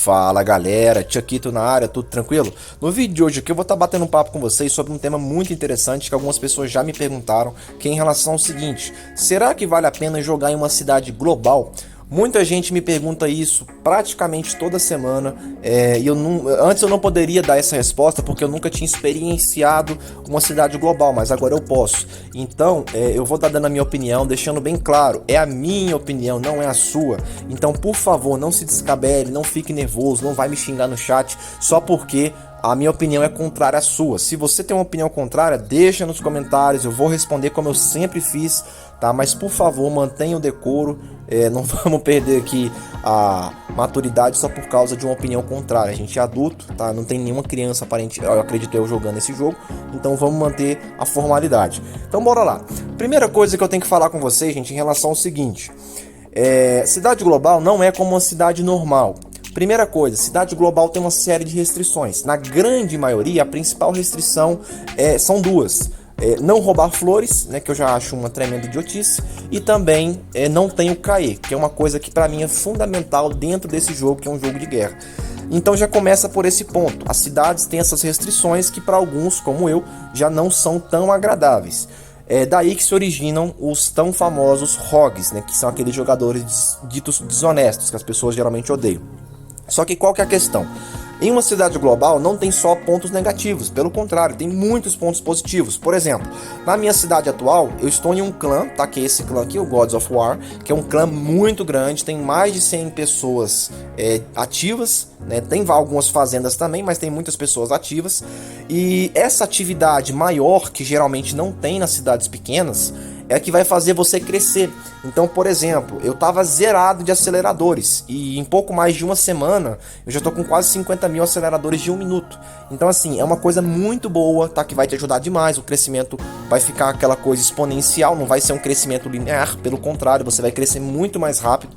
Fala galera, Tchaquito na área, tudo tranquilo? No vídeo de hoje aqui eu vou estar batendo um papo com vocês sobre um tema muito interessante que algumas pessoas já me perguntaram, que é em relação ao seguinte: será que vale a pena jogar em uma cidade global? Muita gente me pergunta isso praticamente toda semana, e antes eu não poderia dar essa resposta porque eu nunca tinha experienciado uma cidade global, mas agora eu posso. Então eu vou estar dando a minha opinião, deixando bem claro, é a minha opinião, não é a sua. Então por favor, não se descabele, não fique nervoso, não vai me xingar no chat só porque a minha opinião é contrária à sua. Se você tem uma opinião contrária, deixa nos comentários, eu vou responder como eu sempre fiz, tá? Mas por favor, mantenha o decoro, não vamos perder aqui a maturidade só por causa de uma opinião contrária. A gente é adulto, tá? Não tem nenhuma criança aparente, eu acredito eu, jogando esse jogo, então vamos manter a formalidade. Então bora lá. Primeira coisa que eu tenho que falar com vocês, gente, em relação ao seguinte: cidade global não é como uma cidade normal. Primeira coisa, cidade global tem uma série de restrições. Na grande maioria, a principal restrição são duas. Não roubar flores, né, que eu já acho uma tremenda idiotice. E também não tem o CAE, que é uma coisa que para mim é fundamental dentro desse jogo, que é um jogo de guerra. Então já começa por esse ponto. As cidades têm essas restrições que para alguns, como eu, já não são tão agradáveis. É daí que se originam os tão famosos ROGs, né, que são aqueles jogadores ditos desonestos, que as pessoas geralmente odeiam. Só que qual que é a questão? Em uma cidade global não tem só pontos negativos, pelo contrário, tem muitos pontos positivos. Por exemplo, na minha cidade atual, eu estou em um clã, tá? Que é esse clã aqui, o Gods of War, que é um clã muito grande, tem mais de 100 pessoas ativas, né? Tem algumas fazendas também, mas tem muitas pessoas ativas. E essa atividade maior, que geralmente não tem nas cidades pequenas, é a que vai fazer você crescer. Então, por exemplo, eu tava zerado de aceleradores e em pouco mais de uma semana eu já tô com quase 50 mil aceleradores de 1 minuto. Então assim, é uma coisa muito boa, tá? Que vai te ajudar demais. O crescimento vai ficar aquela coisa exponencial, não vai ser um crescimento linear, pelo contrário, você vai crescer muito mais rápido.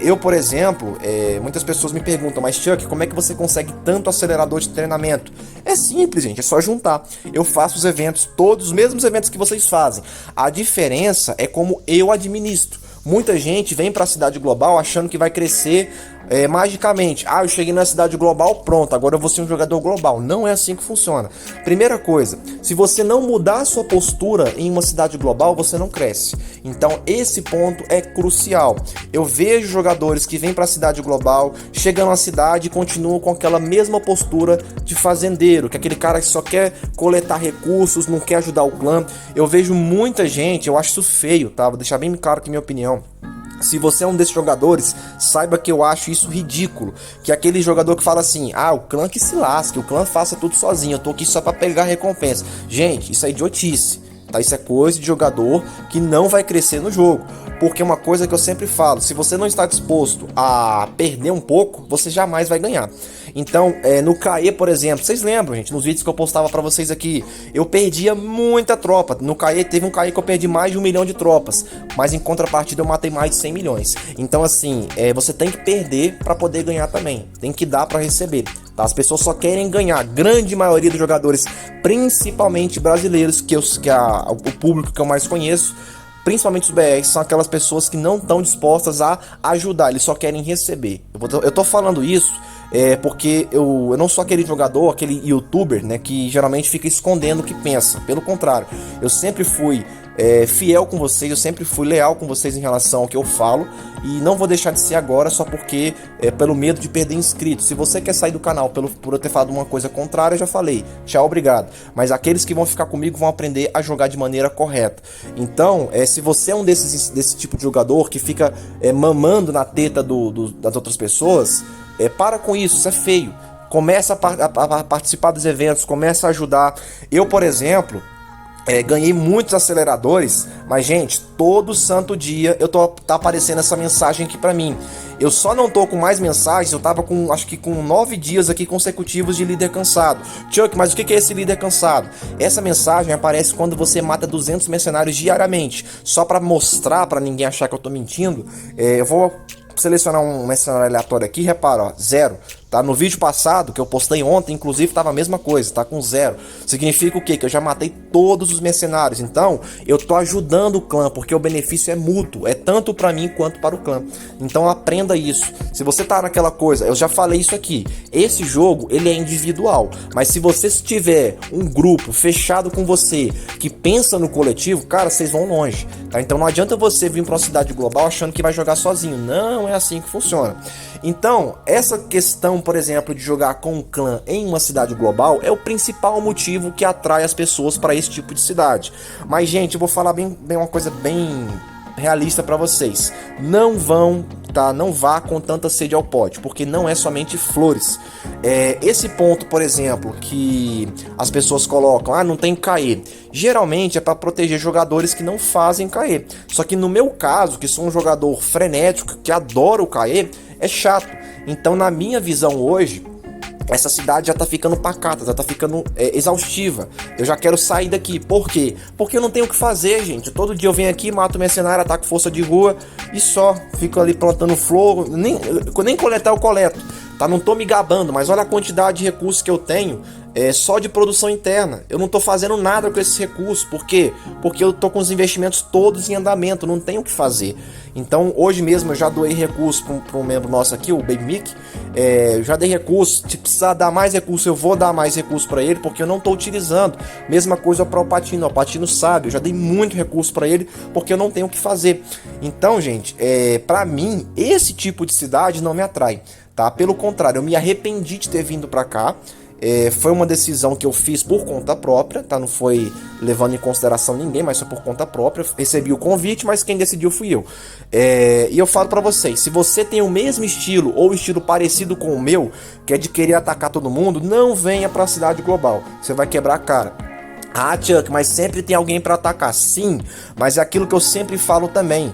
Eu, por exemplo, muitas pessoas me perguntam: mas Chuck, como é que você consegue tanto acelerador de treinamento? É simples, gente, é só juntar. Eu faço os eventos, todos os mesmos eventos que vocês fazem. A diferença é como eu administro. Muita gente vem para a cidade global achando que vai crescer magicamente. Eu cheguei na cidade global, pronto, agora eu vou ser um jogador global. Não é assim que funciona. Primeira coisa, se você não mudar a sua postura em uma cidade global, você não cresce. Então esse ponto é crucial. Eu vejo jogadores que vêm para a cidade global, chegam na cidade e continuam com aquela mesma postura de fazendeiro, que é aquele cara que só quer coletar recursos, não quer ajudar o clã. Eu vejo muita gente, eu acho isso feio, tá? Vou deixar bem claro aqui minha opinião. Se você é um desses jogadores, saiba que eu acho isso ridículo. Que é aquele jogador que fala assim: o clã que se lasque, o clã faça tudo sozinho, eu tô aqui só pra pegar recompensa. Gente, isso é idiotice, tá? Isso é coisa de jogador que não vai crescer no jogo. Porque uma coisa que eu sempre falo: se você não está disposto a perder um pouco, você jamais vai ganhar. Então, no CAE, por exemplo, vocês lembram, gente, nos vídeos que eu postava pra vocês aqui, eu perdia muita tropa. No CAE, teve um CAE que eu perdi mais de 1 milhão de tropas, mas em contrapartida eu matei mais de 100 milhões. Então assim, você tem que perder pra poder ganhar também, tem que dar pra receber, tá? As pessoas só querem ganhar. A grande maioria dos jogadores, principalmente brasileiros, o público que eu mais conheço, principalmente os BRs, são aquelas pessoas que não estão dispostas a ajudar, eles só querem receber. Eu tô falando isso porque eu não sou aquele jogador, aquele youtuber, né, que geralmente fica escondendo o que pensa. Pelo contrário, eu sempre fui fiel com vocês, eu sempre fui leal com vocês em relação ao que eu falo, e não vou deixar de ser agora só porque pelo medo de perder inscritos. Se você quer sair do canal por eu ter falado uma coisa contrária, eu já falei, tchau, obrigado. Mas aqueles que vão ficar comigo vão aprender a jogar de maneira correta. Então, se você é um desse tipo de jogador que fica mamando na teta das outras pessoas, para com isso é feio. Começa a participar dos eventos, começa a ajudar. Eu, por exemplo, ganhei muitos aceleradores, mas gente, todo santo dia tá aparecendo essa mensagem aqui pra mim. Eu só não tô com mais mensagens, eu tava com, acho que com 9 dias aqui consecutivos de líder cansado. Chuck, mas o que é esse líder cansado? Essa mensagem aparece quando você mata 200 mercenários diariamente. Só pra mostrar, pra ninguém achar que eu tô mentindo, eu vou selecionar um mercenário aleatório aqui, repara, ó, 0. Tá? No vídeo passado, que eu postei ontem, inclusive, tava a mesma coisa, tá com 0. Significa o quê? Que eu já matei todos os mercenários. Então, eu tô ajudando o clã, porque o benefício é mútuo, é tanto para mim quanto para o clã. Então aprenda isso. Se você tá naquela coisa, eu já falei isso aqui, esse jogo ele é individual, mas se você tiver um grupo fechado com você que pensa no coletivo, cara, vocês vão longe, tá? Então não adianta você vir para uma cidade global achando que vai jogar sozinho, não é assim que funciona. Então essa questão, por exemplo, de jogar com um clã em uma cidade global é o principal motivo que atrai as pessoas para esse tipo de cidade. Mas gente, eu vou falar bem uma coisa bem realista para vocês. Não vão, tá? Não vá com tanta sede ao pote, porque não é somente flores. Esse ponto, por exemplo, que as pessoas colocam, não tem KE, geralmente é para proteger jogadores que não fazem KE. Só que no meu caso, que sou um jogador frenético, que adora o KE, é chato. Então, na minha visão hoje, essa cidade já tá ficando pacata, já tá ficando exaustiva. Eu já quero sair daqui. Por quê? Porque eu não tenho o que fazer, gente. Todo dia eu venho aqui, mato mercenário, ataco força de rua e só. Fico ali plantando flor. Nem coletar eu coleto, tá? Não tô me gabando, mas olha a quantidade de recursos que eu tenho só de produção interna. Eu não tô fazendo nada com esses recursos. Por quê? Porque eu tô com os investimentos todos em andamento, não tenho o que fazer. Então hoje mesmo eu já doei recursos para um membro nosso aqui, o Baby Mick. Eu já dei recursos. Se precisar dar mais recursos, eu vou dar mais recursos para ele, porque eu não tô utilizando. Mesma coisa para o Patino. O Patino sabe, eu já dei muito recurso para ele, porque eu não tenho o que fazer. Então, gente, para mim esse tipo de cidade não me atrai, tá? Pelo contrário, eu me arrependi de ter vindo para cá. Foi uma decisão que eu fiz por conta própria, tá? Não foi levando em consideração ninguém, mas foi por conta própria. Recebi o convite, mas quem decidiu fui eu. E eu falo pra vocês, se você tem o mesmo estilo ou estilo parecido com o meu, que é de querer atacar todo mundo, não venha pra cidade global. Você vai quebrar a cara. Chuck, mas sempre tem alguém para atacar. Sim, mas é aquilo que eu sempre falo também.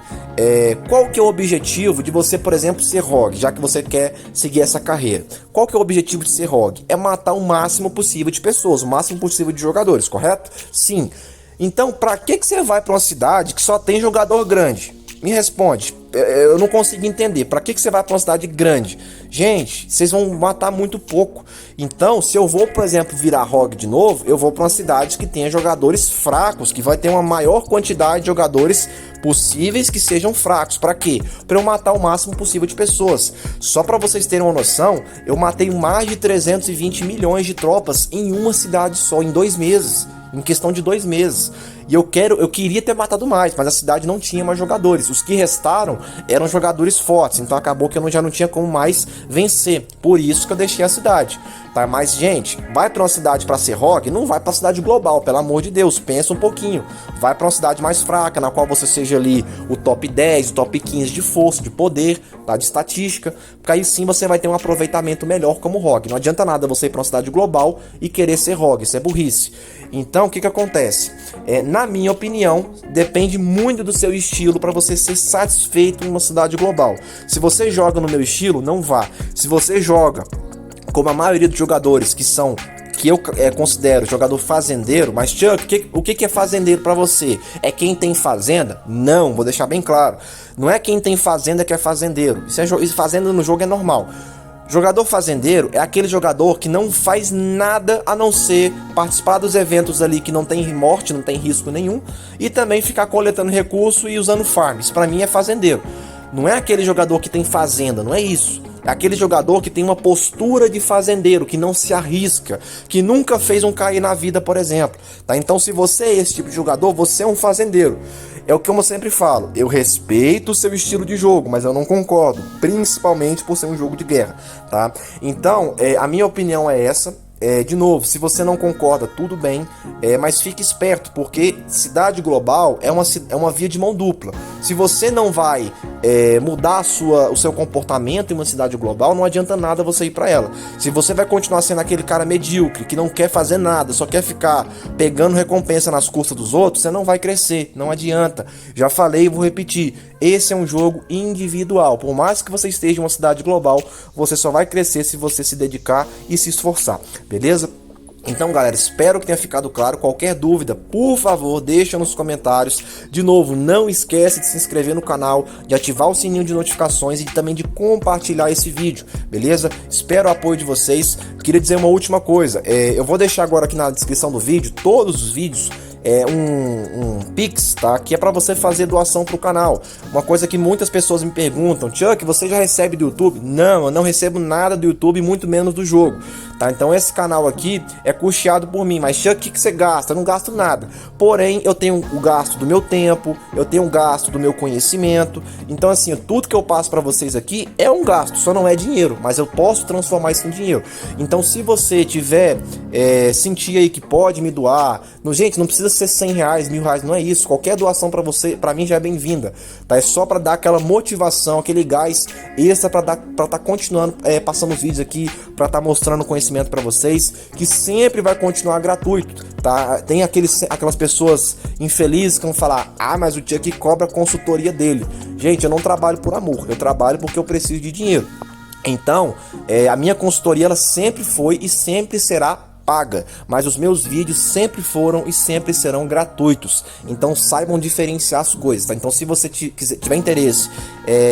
Qual que é o objetivo de você, por exemplo, ser rogue, já que você quer seguir essa carreira? Qual que é o objetivo de ser rogue? É matar o máximo possível de pessoas, o máximo possível de jogadores, correto? Sim. Então, pra que você vai pra uma cidade que só tem jogador grande? Me responde. Eu não consigo entender. Pra que você vai pra uma cidade grande? Gente, vocês vão matar muito pouco. Então, se eu vou, por exemplo, virar rogue de novo, eu vou pra uma cidade que tenha jogadores fracos, que vai ter uma maior quantidade de jogadores possíveis que sejam fracos. Pra quê? Pra eu matar o máximo possível de pessoas. Só pra vocês terem uma noção, eu matei mais de 320 milhões de tropas em uma cidade só, em 2 meses. Em questão de 2 meses. E eu queria ter matado mais, mas a cidade não tinha mais jogadores. Os que restaram eram jogadores fortes, então acabou que eu já não tinha como mais vencer. Por isso que eu deixei a cidade, tá? Mas, gente, vai pra uma cidade pra ser rogue? Não vai pra cidade global, pelo amor de Deus, pensa um pouquinho. Vai pra uma cidade mais fraca, na qual você seja ali o top 10, o top 15 de força, de poder, tá? De estatística, porque aí sim você vai ter um aproveitamento melhor como rogue. Não adianta nada você ir pra uma cidade global e querer ser rogue, isso é burrice. Então, o que acontece? Na minha opinião, depende muito do seu estilo para você ser satisfeito em uma cidade global. Se você joga no meu estilo, não vá. Se você joga como a maioria dos jogadores que eu considero jogador fazendeiro, mas Chuck, o que é fazendeiro para você? É quem tem fazenda? Não, vou deixar bem claro. Não é quem tem fazenda que é fazendeiro. Isso fazenda no jogo é normal. Jogador fazendeiro é aquele jogador que não faz nada a não ser participar dos eventos ali que não tem morte, não tem risco nenhum, e também ficar coletando recurso e usando farms. Pra mim é fazendeiro. Não é aquele jogador que tem fazenda, não é isso. É aquele jogador que tem uma postura de fazendeiro, que não se arrisca, que nunca fez um KE na vida, por exemplo. Tá? Então, se você é esse tipo de jogador, você é um fazendeiro. É o que eu sempre falo, eu respeito o seu estilo de jogo, mas eu não concordo, principalmente por ser um jogo de guerra, tá? Então, a minha opinião é essa. De novo, se você não concorda, tudo bem, mas fique esperto, porque cidade global é uma via de mão dupla. Se você não vai mudar o seu comportamento em uma cidade global, não adianta nada você ir para ela. Se você vai continuar sendo aquele cara medíocre, que não quer fazer nada, só quer ficar pegando recompensa nas custas dos outros, você não vai crescer, não adianta. Já falei e vou repetir, esse é um jogo individual. Por mais que você esteja em uma cidade global, você só vai crescer se você se dedicar e se esforçar. Beleza? Então, galera, espero que tenha ficado claro. Qualquer dúvida, por favor, deixa nos comentários. De novo, não esquece de se inscrever no canal, de ativar o sininho de notificações e também de compartilhar esse vídeo, beleza? Espero o apoio de vocês. Queria dizer uma última coisa, eu vou deixar agora aqui na descrição do vídeo todos os vídeos um Pix, tá? Que é para você fazer doação pro canal. Uma coisa que muitas pessoas me perguntam: Chuck, você já recebe do YouTube? Não, eu não recebo nada do YouTube, muito menos do jogo, tá? Então esse canal aqui é custeado por mim. Mas Chuck, o que você gasta? Eu não gasto nada. Porém, eu tenho o gasto do meu tempo, eu tenho o gasto do meu conhecimento. Então assim, tudo que eu passo para vocês aqui é um gasto, só não é dinheiro, mas eu posso transformar isso em dinheiro. Então se você tiver sentir aí que pode me doar, gente, não precisa ser 100 reais, 1000 reais, não é isso. Qualquer doação para você, para mim já é bem-vinda, tá? É só para dar aquela motivação, aquele gás extra para tá continuando passando os vídeos aqui, para tá mostrando conhecimento para vocês, que sempre vai continuar gratuito, tá? Tem aquelas pessoas infelizes que vão falar: ah, mas o Chuck cobra a consultoria dele. Gente, eu não trabalho por amor, eu trabalho porque eu preciso de dinheiro. Então, a minha consultoria ela sempre foi e sempre será paga, mas os meus vídeos sempre foram e sempre serão gratuitos. Então saibam diferenciar as coisas, tá? Então se você tiver interesse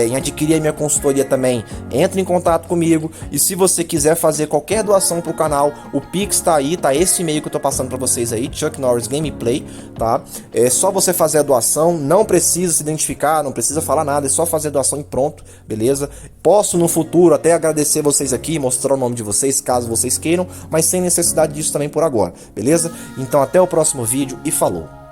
em adquirir a minha consultoria também, entre em contato comigo. E se você quiser fazer qualquer doação pro canal, o Pix tá aí, tá esse e-mail que eu tô passando para vocês aí, Chuck Norris Gameplay, tá? É só você fazer a doação, não precisa se identificar, não precisa falar nada, é só fazer a doação e pronto, beleza? Posso no futuro até agradecer vocês aqui, mostrar o nome de vocês, caso vocês queiram, mas sem necessidade disso também por agora, beleza? Então até o próximo vídeo e falou!